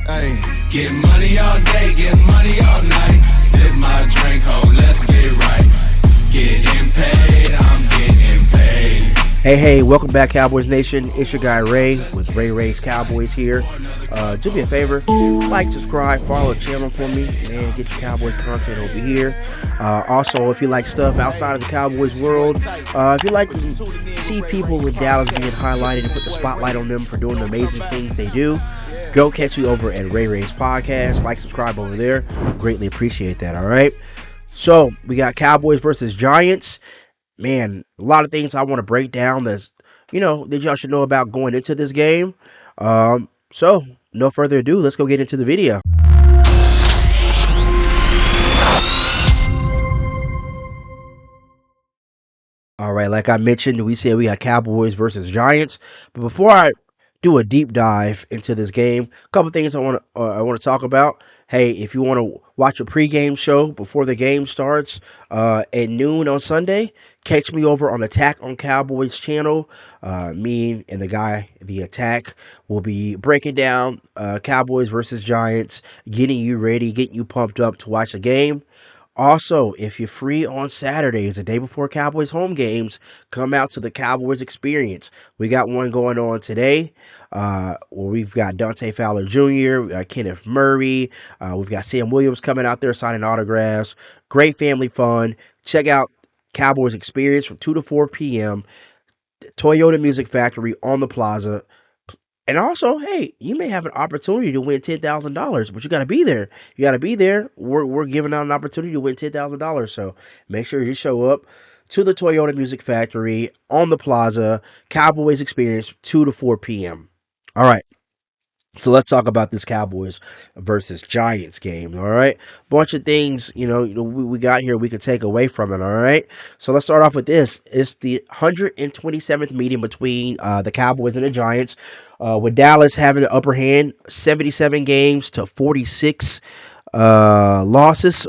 Hey, get money all day, get money all night. Sip my drink, ho, let's get right. Getting paid, I'm getting paid. Hey, welcome back, Cowboys Nation. It's your guy Ray with Ray's Cowboys here. Do me a favor, like, subscribe, follow the channel for me, and get your Cowboys content over here. Also, if you like stuff outside of the Cowboys world, if you like to see people in Dallas being highlighted and put the spotlight on them for doing the amazing things they do, go catch me over at Ray's Podcast. Like, subscribe over there. Greatly appreciate that, all right? So, we got Cowboys versus Giants. Man, a lot of things I want to break down that y'all should know about going into this game. So, no further ado, let's go get into the video. All right, like I mentioned, we said we got Cowboys versus Giants. But before I do a deep dive into this game, a couple things I want to talk about. Hey, if you want to watch a pregame show before the game starts at noon on Sunday, catch me over on Attack on Cowboys channel. Me and the guy, the Attack, will be breaking down Cowboys versus Giants, getting you ready, getting you pumped up to watch the game. Also, if you're free on Saturdays, the day before Cowboys home games, come out to the Cowboys experience. We got one going on today where we've got Dante Fowler Jr., we got Kenneth Murray, we've got Sam Williams coming out there signing autographs. Great family fun. Check out Cowboys experience from 2 to 4 p.m. Toyota Music Factory on the plaza. And also, hey, you may have an opportunity to win $10,000, but you got to be there. You got to be there. We're giving out an opportunity to win $10,000. So make sure you show up to the Toyota Music Factory on the plaza, Cowboys experience, 2 to 4 p.m. All right. So let's talk about this Cowboys versus Giants game, all right? Bunch of things, we got here we could take away from it, all right? So let's start off with this. It's the 127th meeting between the Cowboys and the Giants, with Dallas having the upper hand, 77 games to 46 losses,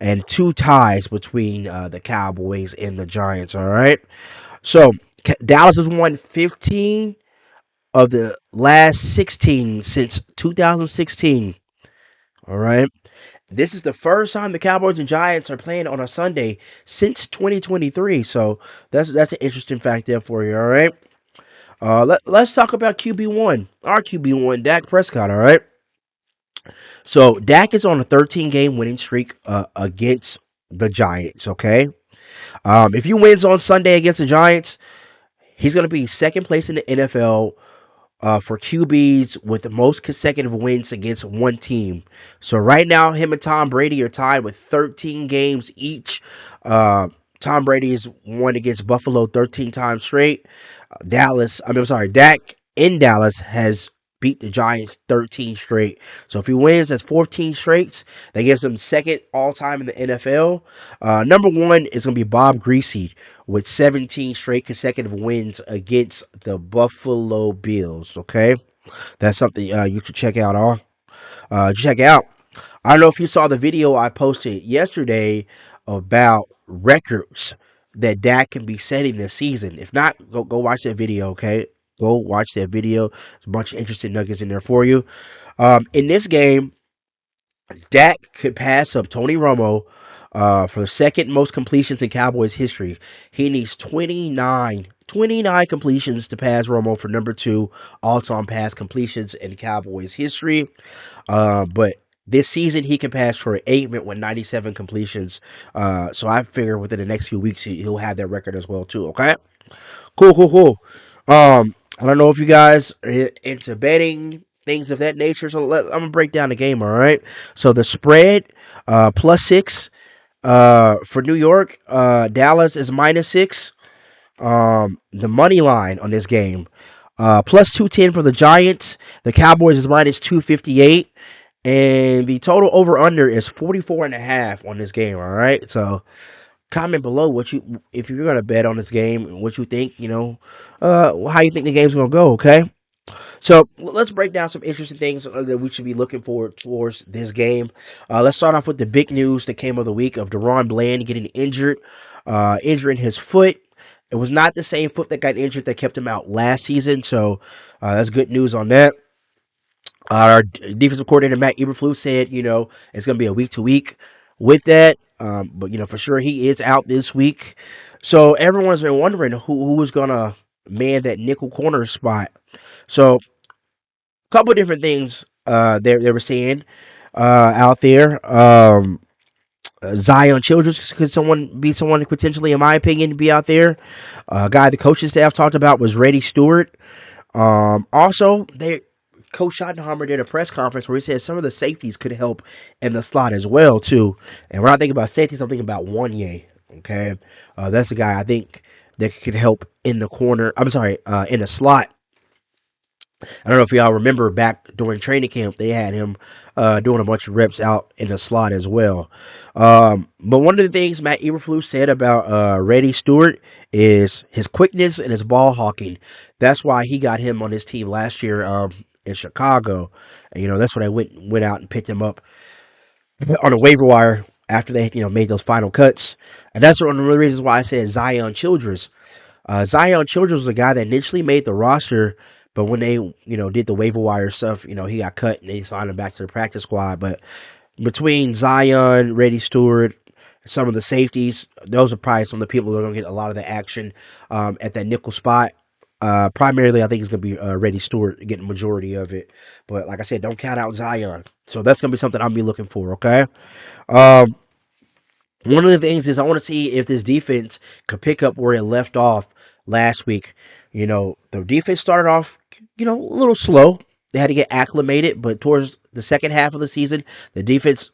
and 2 ties between the Cowboys and the Giants, all right? So Dallas has won 15 of the last 16 since 2016. All right. This is the first time the Cowboys and Giants are playing on a Sunday since 2023. So that's an interesting fact there for you. All right. Let's talk about QB1. Our QB1, Dak Prescott. All right. So Dak is on a 13-game winning streak against the Giants. Okay. If he wins on Sunday against the Giants, he's going to be second place in the NFL for QBs with the most consecutive wins against one team. So right now, him and Tom Brady are tied with 13 games each. Tom Brady has won against Buffalo 13 times straight. Dak in Dallas has beat the Giants 13 straight. So if he wins, that's 14 straights. That gives him second all-time in the NFL. Number one is going to be Bob Greasy with 17 straight consecutive wins against the Buffalo Bills, okay? That's something you should check out. Check out. I don't know if you saw the video I posted yesterday about records that Dak can be setting this season. If not, go watch that video, okay? Go watch that video. There's a bunch of interesting nuggets in there for you. In this game, Dak could pass up Tony Romo for the second most completions in Cowboys history. He needs 29 completions to pass Romo for number 2 all-time pass completions in Cowboys history. But this season, he can pass Troy Aikman with 97 completions. So I figure within the next few weeks, he'll have that record as well, too, okay? Cool. I don't know if you guys are into betting, things of that nature. So I'm going to break down the game, all right? So the spread, +6 for New York. Dallas is -6. The money line on this game, +210 for the Giants. The Cowboys is -258. And the total over-under is 44.5 on this game, all right? So comment below if you're gonna bet on this game, what you think, how you think the game's gonna go, okay? So let's break down some interesting things that we should be looking forward towards this game. Let's start off with the big news that came of the week of Deron Bland getting injured, injuring his foot. It was not the same foot that got injured that kept him out last season, so that's good news on that. Our defensive coordinator Matt Eberflus said, it's going to be a week to week with that. But for sure he is out this week. So everyone's been wondering who was going to man that nickel corner spot. So a couple of different things they were saying out there. Zion Childress could someone potentially, in my opinion, be out there. A guy the coaching staff talked about was Reddy Stewart. Also, Coach Schottenheimer did a press conference where he said some of the safeties could help in the slot as well too. And when I think about safeties, I'm thinking about Wanye. Okay, that's a guy I think that could help in the corner. I'm sorry, in the slot. I don't know if y'all remember back during training camp, they had him doing a bunch of reps out in the slot as well. But one of the things Matt Eberflus said about Reddy Stewart is his quickness and his ball hawking. That's why he got him on his team last year in Chicago. And, that's when I went out and picked him up on a waiver wire after they made those final cuts. And that's one of the reasons why I said Zion Childress. Zion Childress was a guy that initially made the roster, but when they, did the waiver wire stuff, he got cut and they signed him back to the practice squad. But between Zion, Reddy Stewart, some of the safeties, those are probably some of the people that are going to get a lot of the action at that nickel spot. Primarily, I think it's going to be Reddy Stewart getting the majority of it. But like I said, don't count out Zion. So that's going to be something I'll be looking for, okay? Um, One of the things is I want to see if this defense could pick up where it left off last week. The defense started off, a little slow. They had to get acclimated, but towards the second half of the season, the defense,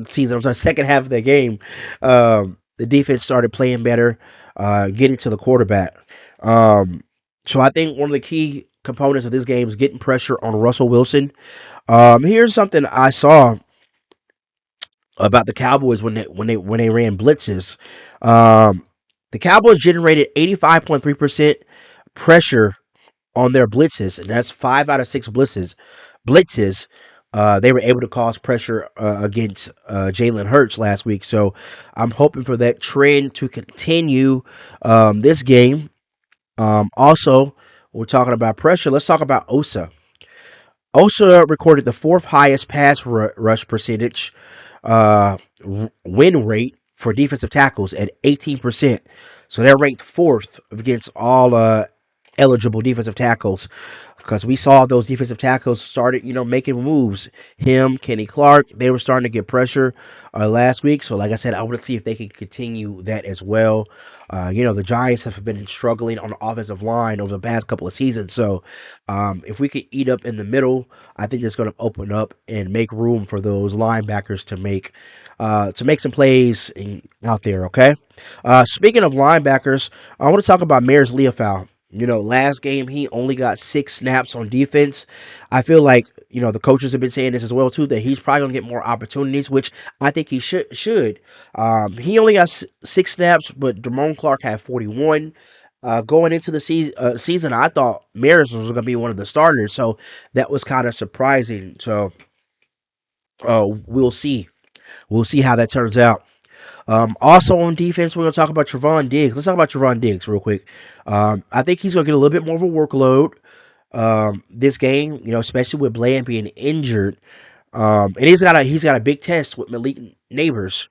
season, I'm sorry, second half of the game, the defense started playing better, getting to the quarterback. So I think one of the key components of this game is getting pressure on Russell Wilson. Here's something I saw about the Cowboys when they ran blitzes. Um, the Cowboys generated 85.3% pressure on their blitzes, and that's 5 out of 6 blitzes. Blitzes. They were able to cause pressure against Jalen Hurts last week, so I'm hoping for that trend to continue this game. Also, we're talking about pressure. Let's talk about Osa. Osa recorded the fourth highest pass rush percentage win rate for defensive tackles at 18%. So they're ranked fourth against all eligible defensive tackles because we saw those defensive tackles started, making moves. Him, Kenny Clark, they were starting to get pressure last week. So, like I said, I want to see if they can continue that as well. The Giants have been struggling on the offensive line over the past couple of seasons. So, if we could eat up in the middle, I think it's going to open up and make room for those linebackers to make some plays out there. Okay. Speaking of linebackers, I want to talk about Maris Leofau. Last game he only got 6 snaps on defense. I feel like the coaches have been saying this as well too, that he's probably gonna get more opportunities, which I think he should. He only got 6 snaps, but Damone Clark had 41. Going into the season, I thought Maris was gonna be one of the starters, so that was kind of surprising. So we'll see. We'll see how that turns out. Also on defense, we're going to talk about Trevon Diggs. Let's talk about Trevon Diggs real quick. I think he's going to get a little bit more of a workload this game, especially with Bland being injured. And he's got a big test with Malik Neighbors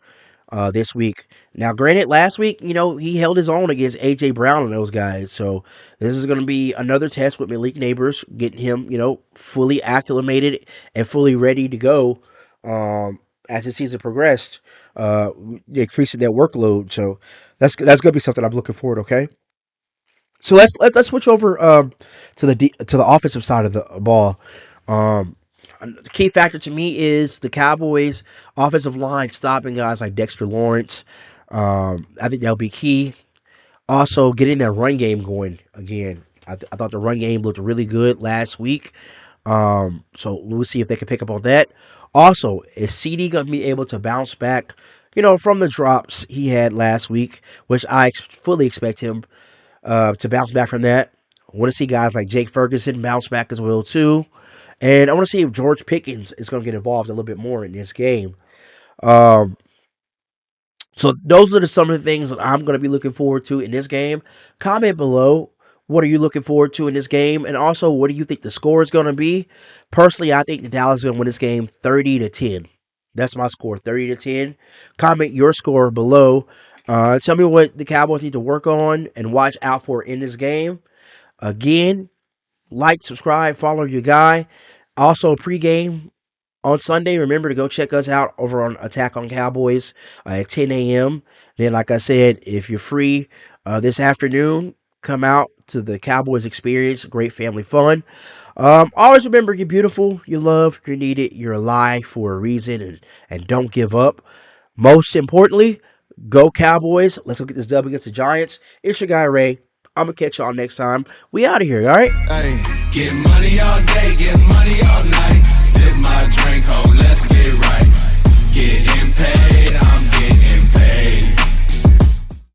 this week. Now, granted, last week, he held his own against A.J. Brown and those guys. So this is going to be another test with Malik Neighbors, getting him, fully acclimated and fully ready to go as the season progressed, increasing their workload. So that's going to be something I'm looking forward. Okay, so let's switch over to the offensive side of the ball. The key factor to me is the Cowboys' offensive line stopping guys like Dexter Lawrence. I think that'll be key. Also, getting that run game going again. I thought the run game looked really good last week. So we'll see if they can pick up on that. Also, is CD going to be able to bounce back, from the drops he had last week, which I fully expect him to bounce back from that. I want to see guys like Jake Ferguson bounce back as well, too. And I want to see if George Pickens is going to get involved a little bit more in this game. Um, so those are some of the things that I'm going to be looking forward to in this game. Comment below What are you looking forward to in this game? And also, what do you think the score is going to be? Personally, I think the Dallas is going to win this game 30-10. That's my score, 30-10. Comment your score below. Tell me what the Cowboys need to work on and watch out for in this game. Again, like, subscribe, follow your guy. Also, pregame on Sunday, remember to go check us out over on Attack on Cowboys at 10 a.m. Then, like I said, if you're free this afternoon, come out to the Cowboys experience. Great family fun. Always remember, you're beautiful, you're loved, you're needed, you're alive for a reason, and don't give up. Most importantly, go Cowboys. Let's go get this dub against the Giants. It's your guy, Ray. I'm going to catch y'all next time. We out of here, all right? Hey, get money all day, get money all night. Sip my drink, ho, let's get right. Getting paid.